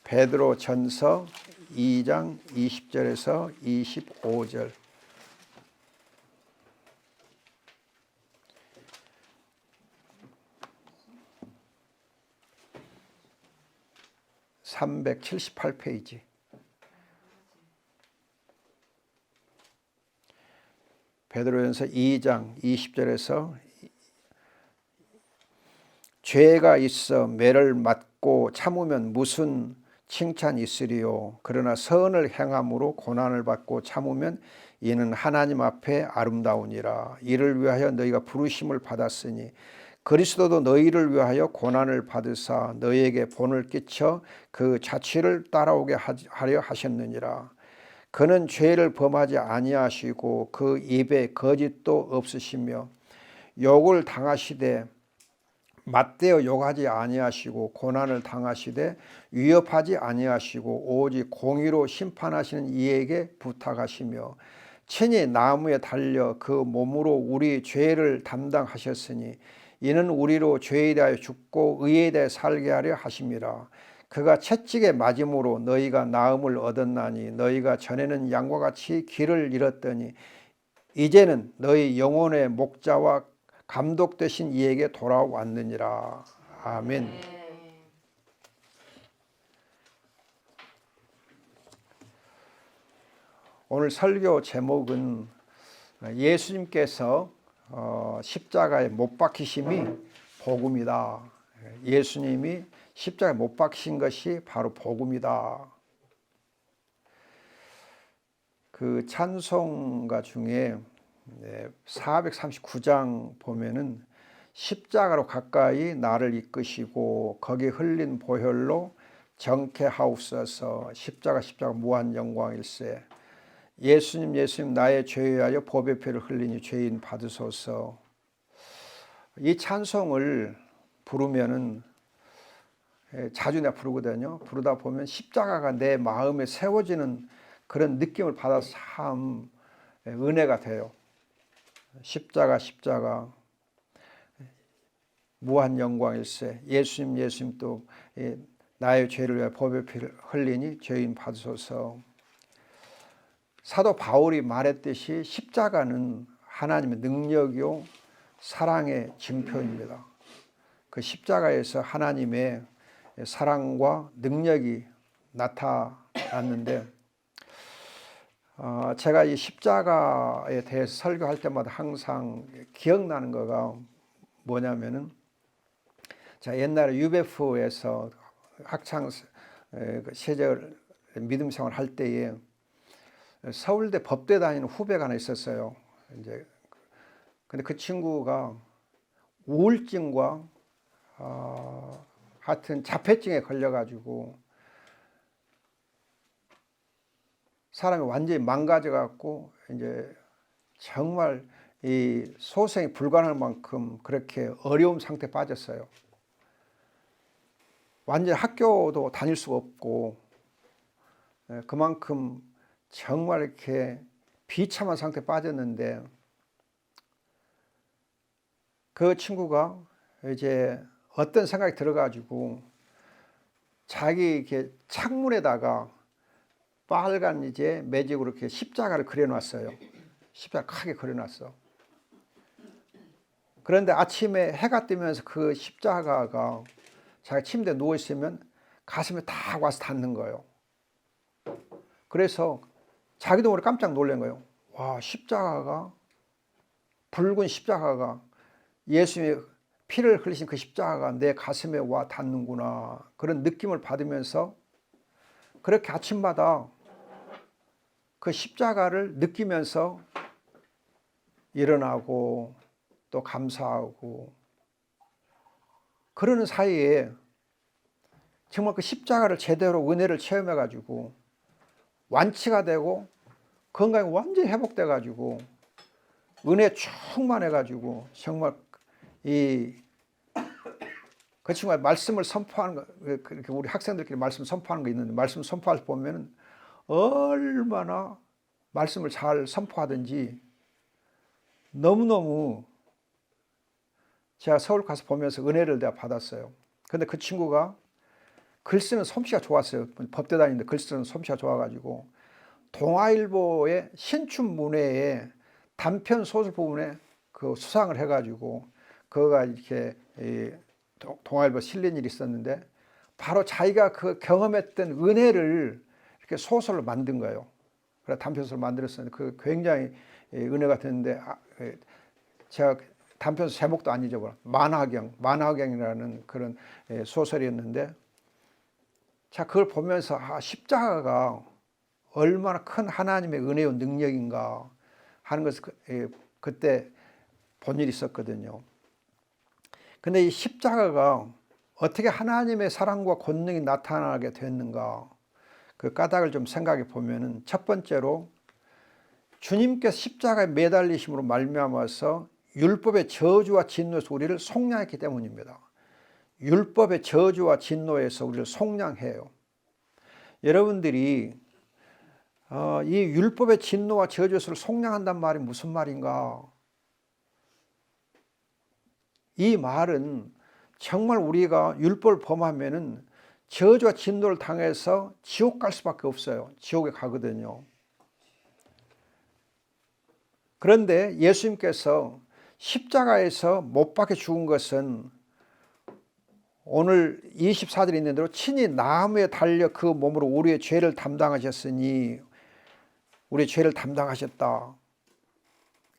베드로전서 2장 20절에서 25절. (378페이지) 베드로전서 2장 20절에서 죄가 있어 매를 맞고 참으면 무슨 칭찬이 있으리요. 그러나 선을 행함으로 고난을 받고 참으면 이는 하나님 앞에 아름다우니라. 이를 위하여 너희가 부르심을 받았으니 그리스도도 너희를 위하여 고난을 받으사 너희에게 본을 끼쳐 그 자취를 따라오게 하려 하셨느니라. 그는 죄를 범하지 아니하시고 그 입에 거짓도 없으시며 욕을 당하시되 맞대어 욕하지 아니하시고 고난을 당하시되 위협하지 아니하시고 오직 공의로 심판하시는 이에게 부탁하시며 친히 나무에 달려 그 몸으로 우리 죄를 담당하셨으니 이는 우리로 죄에 대하여 죽고 의에 대하여 살게 하려 하심이라. 그가 채찍에 맞음으로 너희가 나음을 얻었나니 너희가 전에는 양과 같이 길을 잃었더니 이제는 너희 영혼의 목자와 감독 되신 이에게 돌아왔느니라. 아멘. 오늘 설교 제목은 예수님께서 십자가에 못 박히심이 복음이다. 예수님이 십자가에 못 박히신 것이 바로 복음이다. 그 찬송가 중에 439장 보면은 십자가로 가까이 나를 이끄시고 거기 흘린 보혈로 정케하옵소서. 십자가 무한 영광일세. 예수님 나의 죄에 하여 보배 피를 흘리니 죄인 받으소서. 이 찬송을 부르면은 자주 내가 부르거든요. 부르다 보면 십자가가 내 마음에 세워지는 그런 느낌을 받아서 참 은혜가 돼요. 십자가 무한 영광일세. 예수님 또 나의 죄를 위하여 보배 피를 흘리니 죄인 받으소서. 사도 바울이 말했듯이 십자가는 하나님의 능력이요 사랑의 증표입니다. 그 십자가에서 하나님의 사랑과 능력이 나타났는데 제가 이 십자가에 대해서 설교할 때마다 항상 기억나는 거가 뭐냐면은 제가 옛날에 UBF에서 학창 시절 믿음 생활 할 때에 서울대 법대 다니는 후배가 하나 있었어요. 근데 그 친구가 우울증과 하여튼 자폐증에 걸려가지고 사람이 완전히 망가져갖고 이제 정말 이 소생이 불가능할 만큼 그렇게 어려운 상태에 빠졌어요. 완전히 학교도 다닐 수가 없고 그만큼 정말 이렇게 비참한 상태에 빠졌는데 그 친구가 이제 어떤 생각이 들어가지고 자기 이렇게 창문에다가 빨간 이제 매직으로 이렇게 십자가를 그려놨어요. 십자가 크게 그려놨어. 그런데 아침에 해가 뜨면서 그 십자가가 자기 침대에 누워있으면 가슴에 다 와서 닿는 거예요. 그래서 자기도 모르게 깜짝 놀란 거예요. 와, 십자가가, 붉은 십자가가, 예수님의 피를 흘리신 그 십자가가 내 가슴에 와 닿는구나. 그런 느낌을 받으면서 그렇게 아침마다 그 십자가를 느끼면서 일어나고 또 감사하고 그러는 사이에 정말 그 십자가를 제대로 은혜를 체험해 가지고 완치가 되고 건강이 완전히 회복돼 가지고 은혜 충만해 가지고 정말 그 친구가 말씀을 선포하는 거, 그렇게 우리 학생들끼리 말씀 선포하는 거 있는데 말씀 선포할 때 보면은 얼마나 말씀을 잘 선포하든지 너무너무 제가 서울 가서 보면서 은혜를 내가 받았어요. 근데 그 친구가 글 쓰는 솜씨가 좋았어요. 법대 다니는데 글 쓰는 솜씨가 좋아가지고 동아일보의 신춘문예에 단편 소설 부분에 그 수상을 해가지고 그거가 이렇게 동아일보 실린 일이 있었는데 바로 자기가 그 경험했던 은혜를 이렇게 소설로 만든 거예요. 그래서 단편소설 만들었었는데 그 굉장히 은혜가 됐는데 제가 단편소설 제목도 안 잊어버려. 만화경이라는 그런 소설이었는데 자 그걸 보면서 십자가가 얼마나 큰 하나님의 은혜와 능력인가 하는 것을 그때 본 일이 있었거든요. 근데 이 십자가가 어떻게 하나님의 사랑과 권능이 나타나게 됐는가 그 까닭을 좀 생각해 보면은 첫 번째로 주님께서 십자가에 매달리심으로 말미암아서 율법의 저주와 진노에서 우리를 속량했기 때문입니다. 율법의 저주와 진노에서 우리를 속량해요. 여러분들이 이 율법의 진노와 저주에서 속량한단 말이 무슨 말인가? 이 말은 정말 우리가 율법을 범하면은 저주와 진노를 당해서 지옥 갈 수밖에 없어요. 지옥에 가거든요. 그런데 예수님께서 십자가에서 못 박혀 죽은 것은 오늘 24절에 있는 대로 친히 나무에 달려 그 몸으로 우리의 죄를 담당하셨으니 우리의 죄를 담당하셨다.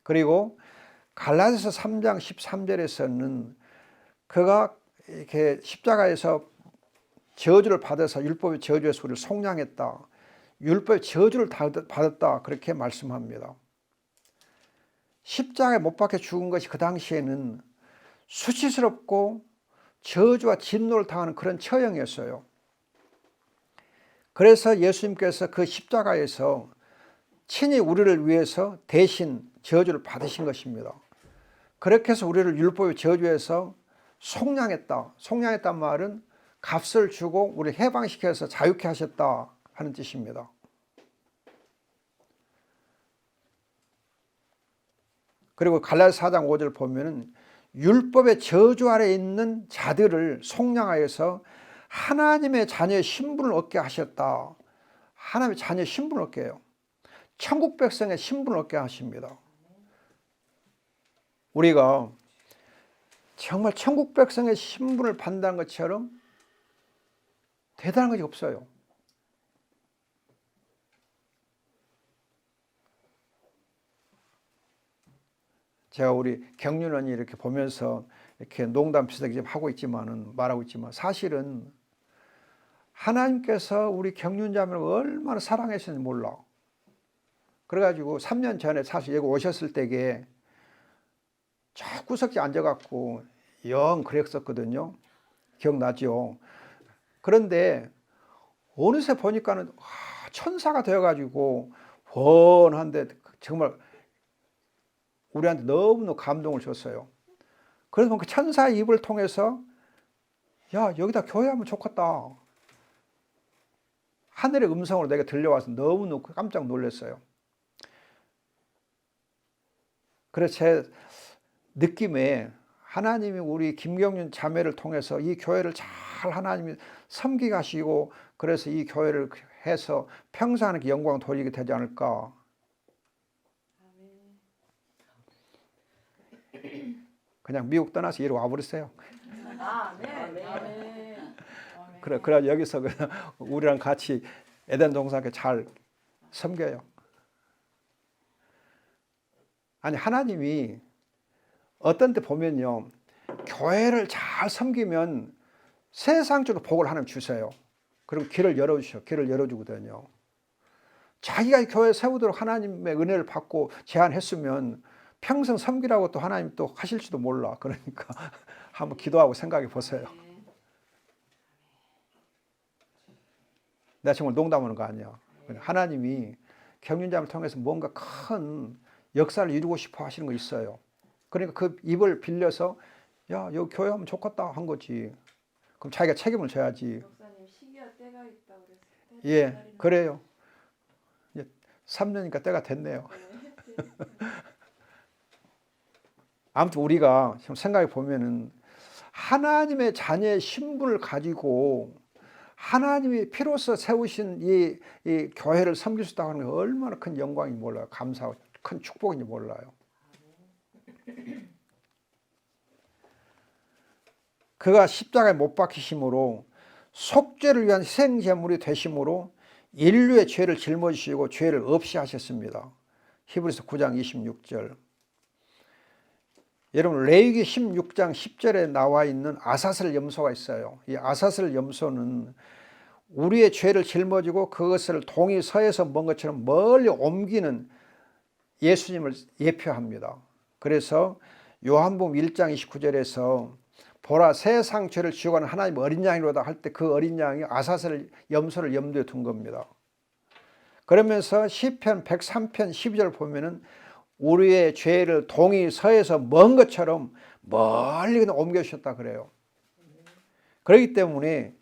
그리고 갈라디아서 3장 13절에서는 그가 이렇게 십자가에서 저주를 받아서 율법의 저주에서 우리를 속량했다. 율법의 저주를 받았다. 그렇게 말씀합니다. 십자가에 못 박혀 죽은 것이 그 당시에는 수치스럽고 저주와 진노를 당하는 그런 처형이었어요. 그래서 예수님께서 그 십자가에서 친히 우리를 위해서 대신 저주를 받으신 것입니다. 그렇게 해서 우리를 율법의 저주에서 속량했다. 속량했단 말은 값을 주고 우리를 해방시켜서 자유케 하셨다 하는 뜻입니다. 그리고 갈라디아서 4장 5절 보면은 율법의 저주 아래 있는 자들을 속량하여서 하나님의 자녀의 신분을 얻게 하셨다. 하나님의 자녀의 신분을 얻게 해요. 천국 백성의 신분을 얻게 하십니다. 우리가 정말 천국 백성의 신분을 받는 것처럼 대단한 것이 없어요. 제가 우리 경륜 언니 이렇게 보면서 이렇게 농담 비슷하게 좀 하고 있지만은 말하고 있지만 사실은 하나님께서 우리 경륜자매를 얼마나 사랑하시는지 몰라. 그래가지고 3년 전에 사실 여기 오셨을 때에 저 구석지 앉아갖고 영 그랬었거든요. 기억나죠? 그런데 어느새 보니까는 천사가 되어가지고 훤한데 정말 우리한테 너무너무 감동을 줬어요. 그래서 그 천사의 입을 통해서 야 여기다 교회하면 좋겠다. 하늘의 음성으로 내가 들려와서 너무너무 깜짝 놀랐어요. 그래서 제 느낌에 하나님이 우리 김경륜 자매를 통해서 이 교회를 잘 하나님이 섬기게 하시고 그래서 이 교회를 해서 평생 하나님께 영광 돌리게 되지 않을까. 그냥 미국 떠나서 이리 와버렸어요. 그래 여기서 그냥 우리랑 같이 에덴 동산에 잘 섬겨요. 아니 하나님이 어떤 때 보면요 교회를 잘 섬기면 세상적으로 복을 하나님 주세요. 그럼 길을 열어주셔. 길을 열어주거든요. 자기가 교회 세우도록 하나님의 은혜를 받고 제안했으면 평생 섬기라고 또 하나님 또 하실지도 몰라. 그러니까 한번 기도하고 생각해 보세요. 내가 정말 농담하는 거 아니야. 하나님이 경륜자를 통해서 뭔가 큰 역사를 이루고 싶어 하시는 거 있어요. 그러니까 그 입을 빌려서 야 여기 교회 하면 좋겠다 한 거지. 그럼 자기가 책임을 져야지. 목사님 시기와 때가 있다고 그랬을 때. 예, 그래요. 3년이니까 때가 됐네요. 아무튼 우리가 지금 생각해 보면은 하나님의 자녀의 신분을 가지고 하나님이 피로써 세우신 이 교회를 섬길 수 있다고 하는 게 얼마나 큰 영광인지 몰라요. 감사하고 큰 축복인지 몰라요. 그가 십자가에 못 박히심으로 속죄를 위한 희생제물이 되심으로 인류의 죄를 짊어지시고 죄를 없이 하셨습니다. 히브리서 9장 26절. 여러분 레위기 16장 10절에 나와 있는 아사슬 염소가 있어요. 이 아사슬 염소는 우리의 죄를 짊어지고 그것을 동이 서에서 먼 것처럼 멀리 옮기는 예수님을 예표합니다. 그래서 요한복음 1장 29절에서 보라 세상 죄를 지고 가는 하나님 어린 양이로다 할 때 그 어린 양이 아사슬 염소를 염두에 둔 겁니다. 그러면서 시편 103편 12절 보면은 우리의 죄를 동이 서에서 먼 것처럼 멀리 옮겨주셨다 그래요. 그렇기 때문에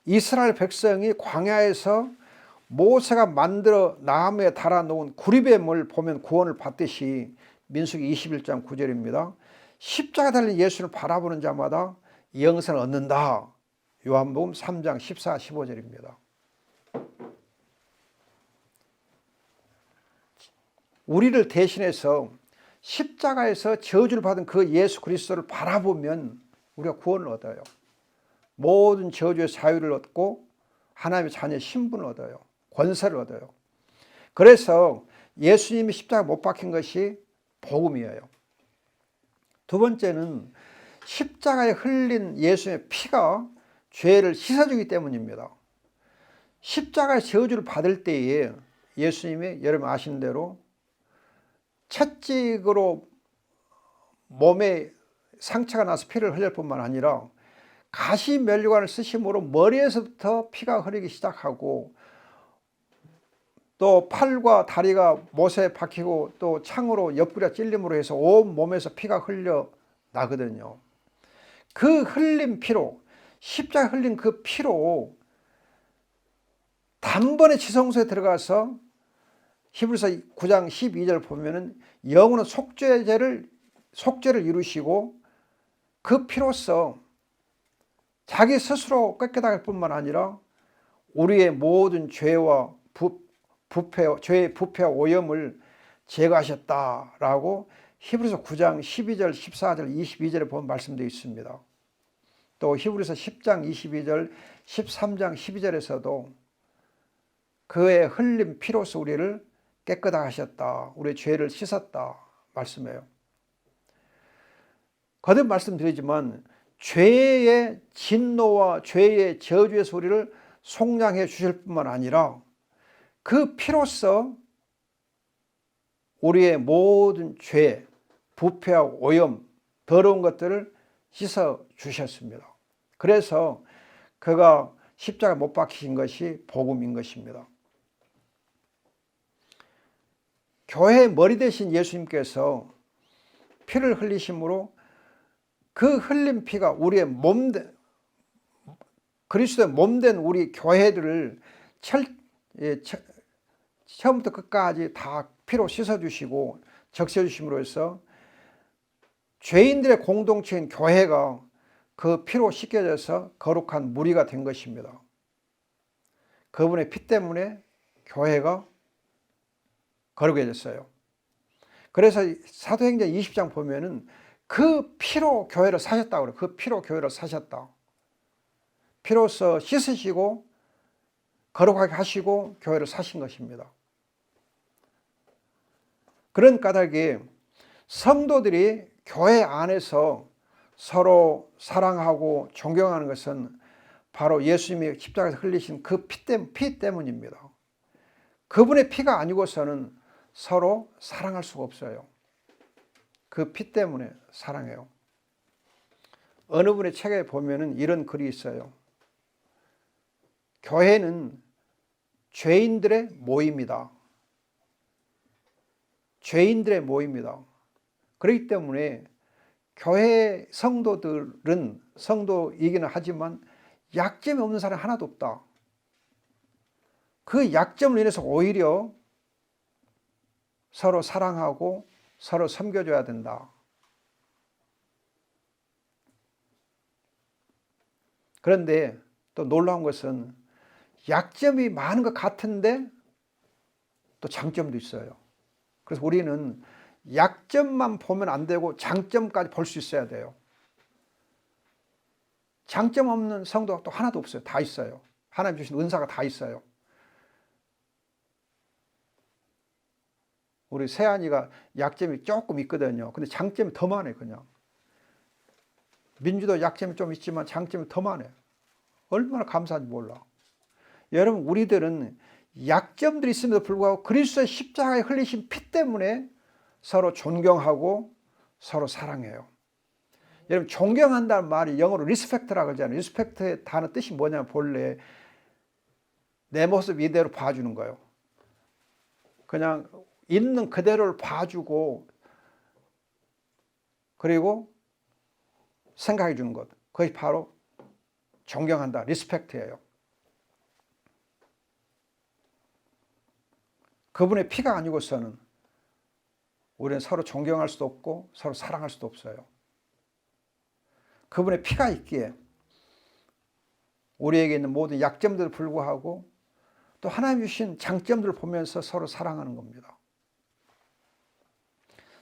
이스라엘 백성이 광야에서 모세가 만들어 나무에 달아놓은 구리뱀을 보면 구원을 받듯이 민수기 21장 9절입니다. 십자가 달린 예수를 바라보는 자마다 영생을 얻는다. 요한복음 3장 14, 15절입니다. 우리를 대신해서 십자가에서 저주를 받은 그 예수 그리스도를 바라보면 우리가 구원을 얻어요. 모든 저주의 자유를 얻고 하나님의 자녀의 신분을 얻어요. 권세를 얻어요. 그래서 예수님이 십자가에 못 박힌 것이 복음이에요. 두 번째는 십자가에 흘린 예수님의 피가 죄를 씻어주기 때문입니다. 십자가의 저주를 받을 때에 예수님이 여러분 아시는 대로 채찍으로 몸에 상처가 나서 피를 흘릴 뿐만 아니라 가시면류관을 쓰심으로 머리에서부터 피가 흐르기 시작하고 또 팔과 다리가 못에 박히고 또 창으로 옆구리가 찔림으로 해서 온 몸에서 피가 흘려 나거든요. 그 흘린 피로 십자가에 흘린 그 피로 단번에 지성소에 들어가서 히브리서 9장 12절 보면은 영원한 속죄를 이루시고 그 피로써 자기 스스로 깨끗할 뿐만 아니라 우리의 모든 죄와 죄의 부패와 오염을 제거하셨다라고 히브리서 9장 12절, 14절, 22절에 보면 말씀되어 있습니다. 또 히브리서 10장 22절, 13장 12절에서도 그의 흘린 피로써 우리를 깨끗하게 하셨다. 우리의 죄를 씻었다. 말씀해요. 거듭 말씀드리지만 죄의 진노와 죄의 저주에서 우리를 속량해 주실 뿐만 아니라 그 피로써 우리의 모든 죄, 부패와 오염, 더러운 것들을 씻어 주셨습니다. 그래서 그가 십자가에 못 박히신 것이 복음인 것입니다. 교회의 머리 대신 예수님께서 피를 흘리심으로 그 흘린 피가 우리의 그리스도의 몸된 우리 교회들을 처음부터 끝까지 다 피로 씻어주시고 적셔주심으로 해서 죄인들의 공동체인 교회가 그 피로 씻겨져서 거룩한 무리가 된 것입니다. 그분의 피 때문에 교회가 거룩해졌어요. 그래서 사도행전 20장 보면은 그 피로 교회를 사셨다고 그래요. 그 피로 교회를 사셨다. 피로써 씻으시고 거룩하게 하시고 교회를 사신 것입니다. 그런 까닭에 성도들이 교회 안에서 서로 사랑하고 존경하는 것은 바로 예수님이 십자가에서 흘리신 그 피 때문입니다. 그분의 피가 아니고서는 서로 사랑할 수가 없어요. 그 피 때문에 사랑해요. 어느 분의 책에 보면은 이런 글이 있어요. 교회는 죄인들의 모임이다. 죄인들의 모임이다. 그렇기 때문에 교회 성도들은 성도이기는 하지만 약점이 없는 사람이 하나도 없다. 그 약점을 인해서 오히려 서로 사랑하고 서로 섬겨줘야 된다. 그런데 또 놀라운 것은 약점이 많은 것 같은데 또 장점도 있어요. 그래서 우리는 약점만 보면 안 되고 장점까지 볼 수 있어야 돼요. 장점 없는 성도가 또 하나도 없어요. 다 있어요. 하나님 주신 은사가 다 있어요. 우리 세안이가 약점이 조금 있거든요. 근데 장점이 더 많아요. 그냥 민주도 약점이 좀 있지만 장점이 더 많아요. 얼마나 감사한지 몰라. 여러분, 우리들은 약점들이 있음에도 불구하고 그리스도의 십자가에 흘리신 피 때문에 서로 존경하고 서로 사랑해요. 여러분, 존경한다는 말이 영어로 리스펙트라고 하잖아요. 리스펙트의 단어 뜻이 뭐냐면 본래 내 모습 이대로 봐주는 거예요. 그냥 있는 그대로를 봐주고 그리고 생각해 주는 것. 그것이 바로 존경한다, 리스펙트예요. 그분의 피가 아니고서는 우리는 서로 존경할 수도 없고 서로 사랑할 수도 없어요. 그분의 피가 있기에 우리에게 있는 모든 약점들을 불구하고 또 하나님 주신 장점들을 보면서 서로 사랑하는 겁니다.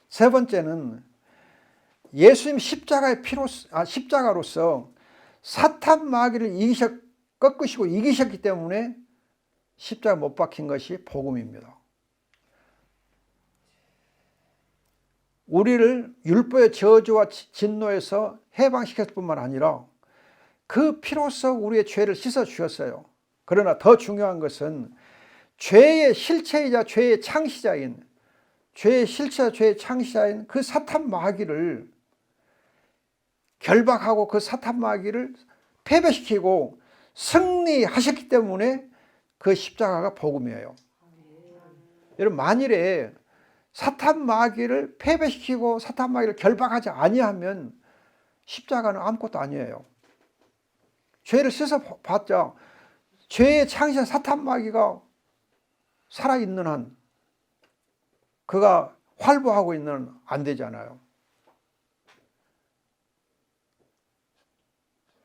세 번째는 예수님 십자가로서 사탄 마귀를 꺾으시고 이기셨기 때문에 십자가 못 박힌 것이 복음입니다. 우리를 율법의 저주와 진노에서 해방시켰을 뿐만 아니라 그 피로써 우리의 죄를 씻어 주셨어요. 그러나 더 중요한 것은 죄의 실체이자 죄의 창시자인 그 사탄 마귀를 결박하고 그 사탄 마귀를 패배시키고 승리하셨기 때문에 그 십자가가 복음이에요. 여러분, 만일에 사탄 마귀를 패배시키고 사탄 마귀를 결박하지 아니하면 십자가는 아무것도 아니에요. 죄를 씻어봤자 죄의 창시자 사탄 마귀가 살아있는 한, 그가 활보하고 있는 한 안 되잖아요.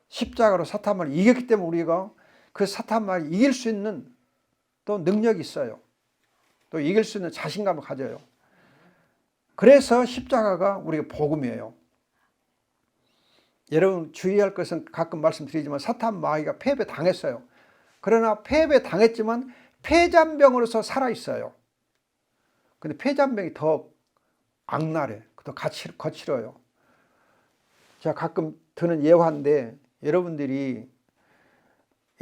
십자가로 사탄 마귀를 이겼기 때문에 우리가 그 사탄 마귀를 이길 수 있는 또 능력이 있어요. 또 이길 수 있는 자신감을 가져요. 그래서 십자가가 우리의 복음이에요. 여러분, 주의할 것은 가끔 말씀드리지만 사탄 마귀가 패배당했어요. 그러나 패배당했지만 폐잔병으로서 살아있어요. 근데 폐잔병이 더 악랄해. 더 거칠어요. 제가 가끔 드는 예화인데, 여러분들이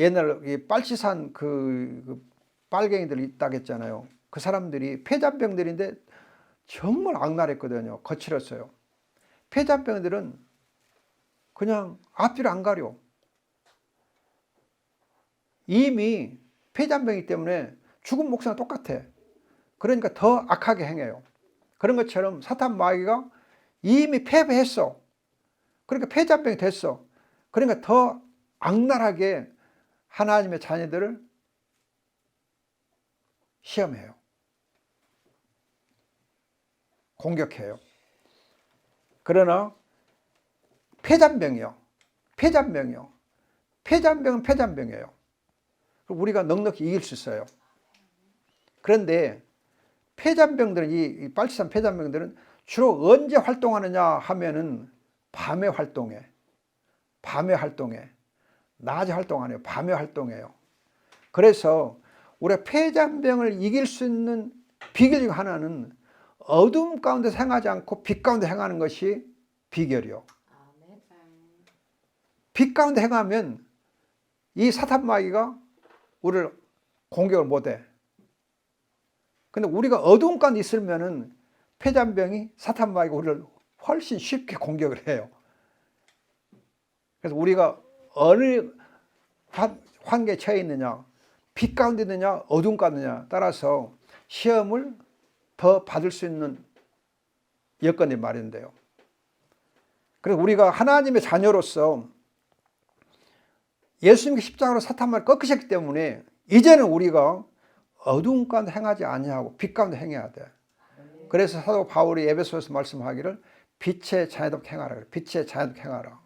옛날 빨치산 그 빨갱이들 있다고 했잖아요. 그 사람들이 폐잔병들인데 정말 악랄했거든요. 거칠었어요. 폐잔병들은 그냥 앞뒤를 안 가려. 이미 폐잔병이기 때문에 죽은 목숨과 똑같아. 그러니까 더 악하게 행해요. 그런 것처럼 사탄 마귀가 이미 패배했어. 그러니까 폐잔병이 됐어. 그러니까 더 악랄하게 하나님의 자녀들을 시험해요. 공격해요. 그러나 폐잔병은 폐잔병이에요. 우리가 넉넉히 이길 수 있어요. 그런데 폐잔병들은, 이 빨치산 폐잔병들은 주로 언제 활동하느냐 하면은 밤에 활동해. 낮에 활동 안 해요. 밤에 활동해요. 그래서 우리가 폐잔병을 이길 수 있는 비결 중 하나는 어둠 가운데 행하지 않고 빛 가운데 행하는 것이 비결이요. 빛 가운데 행하면 이 사탄 마귀가 우리를 공격을 못해. 근데 우리가 어두운 가운데 있으면은 폐잔병이, 사탄 마귀가 우리를 훨씬 쉽게 공격을 해요. 그래서 우리가 어느 환경에 처해 있느냐, 빛 가운데 있느냐, 어두운 가운데 있느냐 따라서 시험을 더 받을 수 있는 여건이 마련돼요. 그래서 우리가 하나님의 자녀로서 예수님께 십자가로 사탄 마귀를 꺾으셨기 때문에 이제는 우리가 어두운 가운데 행하지 아니하고 빛 가운데 행해야 돼. 그래서 사도 바울이 에베소에서 말씀하기를 빛의 자녀답게 행하라. 빛의 자녀답게 행하라.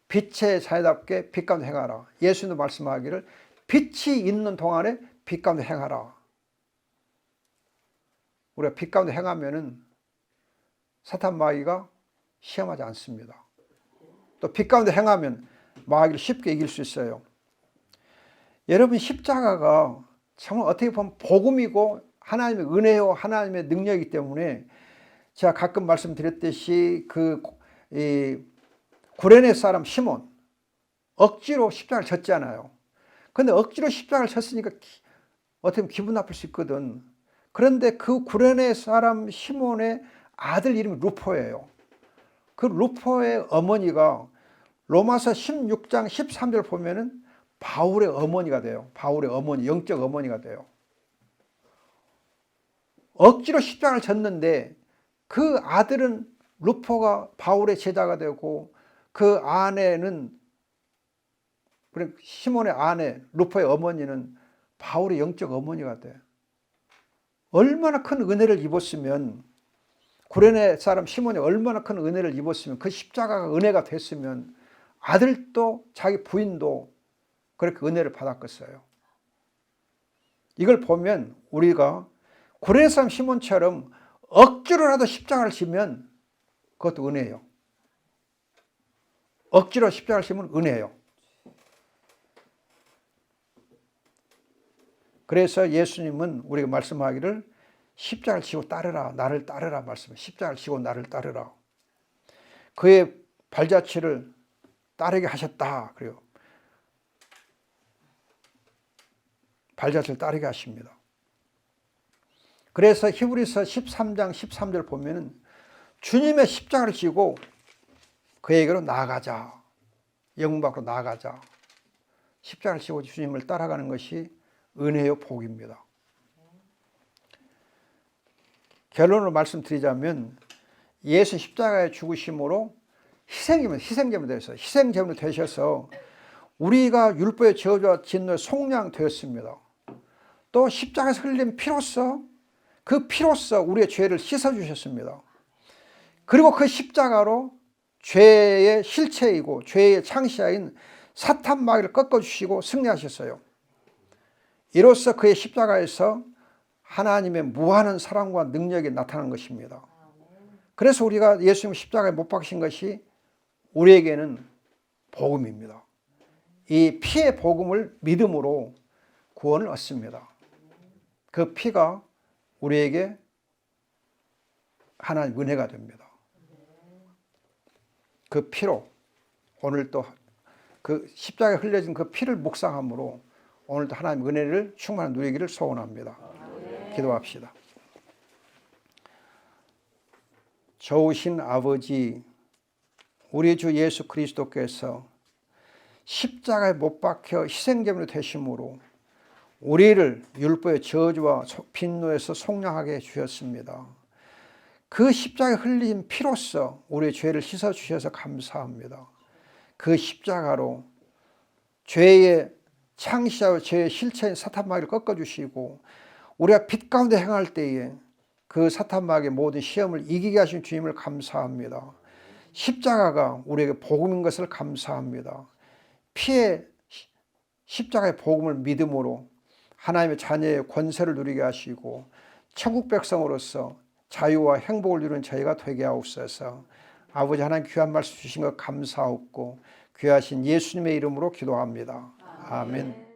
빛의 자녀답게 빛 가운데 행하라. 예수님도 말씀하기를 빛이 있는 동안에 빛 가운데 행하라. 우리가 빛 가운데 행하면은 사탄 마귀가 시험하지 않습니다. 또 빛 가운데 행하면 마귀를 쉽게 이길 수 있어요. 여러분, 십자가가 정말 어떻게 보면 복음이고 하나님의 은혜요, 하나님의 능력이기 때문에 제가 가끔 말씀드렸듯이 구레네 사람 시몬 억지로 십자가를 졌잖아요. 근데 억지로 십자가를 졌으니까 어떻게 보면 기분 나쁠 수 있거든. 그런데 그 구레네 사람 시몬의 아들 이름이 루포예요. 그 루포의 어머니가 로마서 16장 13절 보면은 바울의 어머니가 돼요. 바울의 어머니, 영적 어머니가 돼요. 억지로 십자가를 졌는데 그 아들은 루포가 바울의 제자가 되고 그 아내는, 시몬의 아내 루포의 어머니는 바울의 영적 어머니가 돼. 얼마나 큰 은혜를 입었으면, 구레네 사람 시몬이 얼마나 큰 은혜를 입었으면, 그 십자가가 은혜가 됐으면 아들도 자기 부인도 그렇게 은혜를 받았겠어요. 이걸 보면 우리가 구레네 사람 시몬처럼 억지로라도 십자가를 지면 그것도 은혜예요. 억지로 십자가를 지면 은혜예요. 그래서 예수님은 우리가 말씀하기를 십자가를 지고 따르라, 나를 따르라 말씀해. 십자가를 지고 나를 따르라. 그의 발자취를 따르게 하셨다. 그래요. 발자취를 따르게 하십니다. 그래서 히브리서 13장 13절 보면은 주님의 십자가를 지고 그에게로 나아가자. 영문 밖으로 나아가자. 십자가를 지고 주님을 따라가는 것이 은혜요 복입니다. 결론으로 말씀드리자면 예수 십자가의 죽으심으로 희생제물이 되셔서, 희생제물이 되셔서 우리가 율법의 저주와 진노의 속량되었습니다. 또 십자가에서 흘린 피로써, 그 피로써 우리의 죄를 씻어주셨습니다. 그리고 그 십자가로 죄의 실체이고 죄의 창시자인 사탄 마귀를 꺾어주시고 승리하셨어요. 이로써 그의 십자가에서 하나님의 무한한 사랑과 능력이 나타난 것입니다. 그래서 우리가 예수님 십자가에 못 박힌 것이 우리에게는 복음입니다. 이 피의 복음을 믿음으로 구원을 얻습니다. 그 피가 우리에게 하나님 은혜가 됩니다. 그 피로 오늘 또 그 십자가에 흘려진 그 피를 묵상함으로 오늘도 하나님 은혜를 충만히 누리기를 소원합니다. 기도합시다. 좋으신 아버지, 우리 주 예수 그리스도께서 십자가에 못 박혀 희생제물이 되심으로 우리를 율법의 저주와 빈노에서 속량하게 해주셨습니다. 그 십자가에 흘린 피로써 우리의 죄를 씻어주셔서 감사합니다. 그 십자가로 죄의 창시자와 죄의 실체인 사탄 마귀를 꺾어주시고 우리가 빛 가운데 행할 때에 그 사탄 마귀의 모든 시험을 이기게 하신 주님을 감사합니다. 십자가가 우리에게 복음인 것을 감사합니다. 피의 십자가의 복음을 믿음으로 하나님의 자녀의 권세를 누리게 하시고 천국 백성으로서 자유와 행복을 누리는 저희가 되게 하옵소서. 아버지 하나님 귀한 말씀 주신 것 감사하옵고 귀하신 예수님의 이름으로 기도합니다. 아멘.